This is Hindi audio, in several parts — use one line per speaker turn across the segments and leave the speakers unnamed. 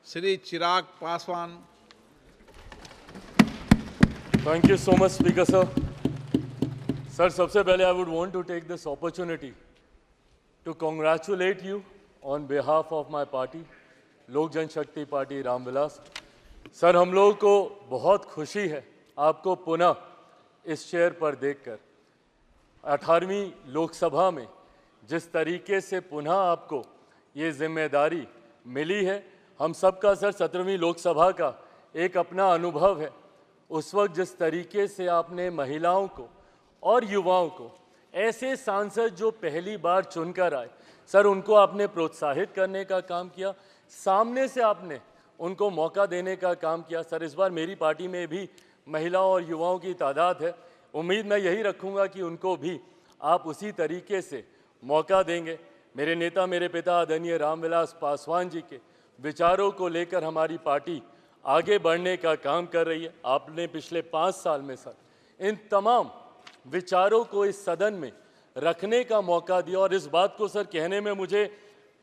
Shri Chirag Paswan.
Thank you so much, Speaker sir. Sir, सबसे पहले I would want to take this opportunity to congratulate you on behalf of my party, लोक जनशक्ति पार्टी रामविलास. सर, हम लोगों को बहुत खुशी है आपको पुनः इस चेयर पर देखकर. 18वीं लोकसभा में जिस तरीके से पुनः आपको ये जिम्मेदारी मिली है, हम सबका सर 17वीं लोकसभा का एक अपना अनुभव है. उस वक्त जिस तरीके से आपने महिलाओं को और युवाओं को, ऐसे सांसद जो पहली बार चुनकर आए, सर उनको आपने प्रोत्साहित करने का काम किया, सामने से आपने उनको मौका देने का काम किया. सर, इस बार मेरी पार्टी में भी महिलाओं और युवाओं की तादाद है. उम्मीद मैं यही रखूंगा कि उनको भी आप उसी तरीके से मौका देंगे. मेरे नेता, मेरे पिता आदरणीय रामविलास पासवान जी के विचारों को लेकर हमारी पार्टी आगे बढ़ने का काम कर रही है. आपने पिछले 5 साल में सर इन तमाम विचारों को इस सदन में रखने का मौका दिया और इस बात को सर कहने में मुझे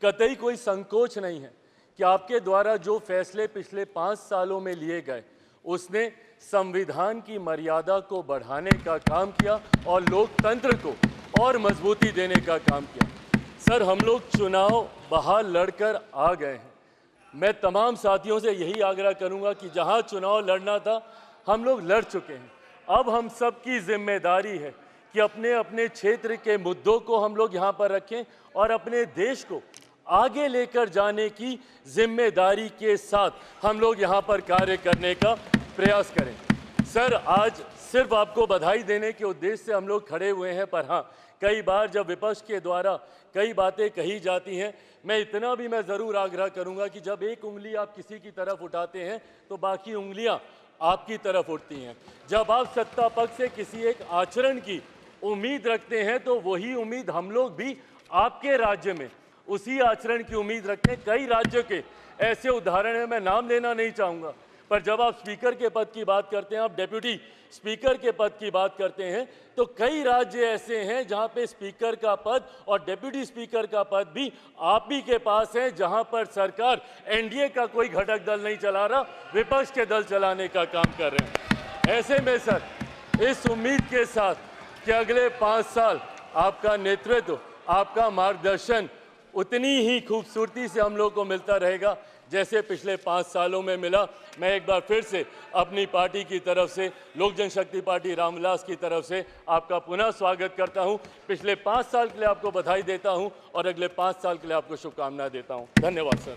कतई कोई संकोच नहीं है कि आपके द्वारा जो फैसले पिछले 5 सालों में लिए गए, उसने संविधान की मर्यादा को बढ़ाने का काम किया और लोकतंत्र को और मजबूती देने का काम किया. सर, हम लोग चुनाव बाहर लड़कर आ गए हैं. मैं तमाम साथियों से यही आग्रह करूंगा कि जहां चुनाव लड़ना था, हम लोग लड़ चुके हैं. अब हम सबकी जिम्मेदारी है कि अपने अपने क्षेत्र के मुद्दों को हम लोग यहाँ पर रखें और अपने देश को आगे लेकर जाने की जिम्मेदारी के साथ हम लोग यहाँ पर कार्य करने का प्रयास करें. सर, आज सिर्फ आपको बधाई देने के उद्देश्य से हम लोग खड़े हुए हैं, पर हाँ, कई बार जब विपक्ष के द्वारा कई बातें कही जाती हैं, मैं इतना भी मैं ज़रूर आग्रह करूंगा कि जब एक उंगली आप किसी की तरफ उठाते हैं तो बाकी उंगलियां आपकी तरफ उठती हैं. जब आप सत्ता पक्ष से किसी एक आचरण की उम्मीद रखते हैं तो वही उम्मीद हम लोग भी आपके राज्य में उसी आचरण की उम्मीद रखते हैं. कई राज्यों के ऐसे उदाहरण हैं, मैं नाम लेना नहीं चाहूँगा, पर जब आप स्पीकर के पद की बात करते हैं, आप डेप्यूटी स्पीकर के पद की बात करते हैं, तो कई राज्य ऐसे हैं जहां पे स्पीकर का पद और डेप्यूटी स्पीकर का पद भी आप ही के पास है, जहां पर सरकार एनडीए का कोई घटक दल नहीं चला रहा, विपक्ष के दल चलाने का काम कर रहे हैं. ऐसे में सर, इस उम्मीद के साथ कि अगले 5 साल आपका नेतृत्व, आपका मार्गदर्शन उतनी ही खूबसूरती से हम लोग को मिलता रहेगा जैसे पिछले 5 सालों में मिला. मैं एक बार फिर से अपनी पार्टी की तरफ से, लोक जनशक्ति पार्टी रामविलास की तरफ से आपका पुनः स्वागत करता हूं. पिछले 5 साल के लिए आपको बधाई देता हूं और अगले 5 साल के लिए आपको शुभकामनाएं देता हूं. धन्यवाद सर.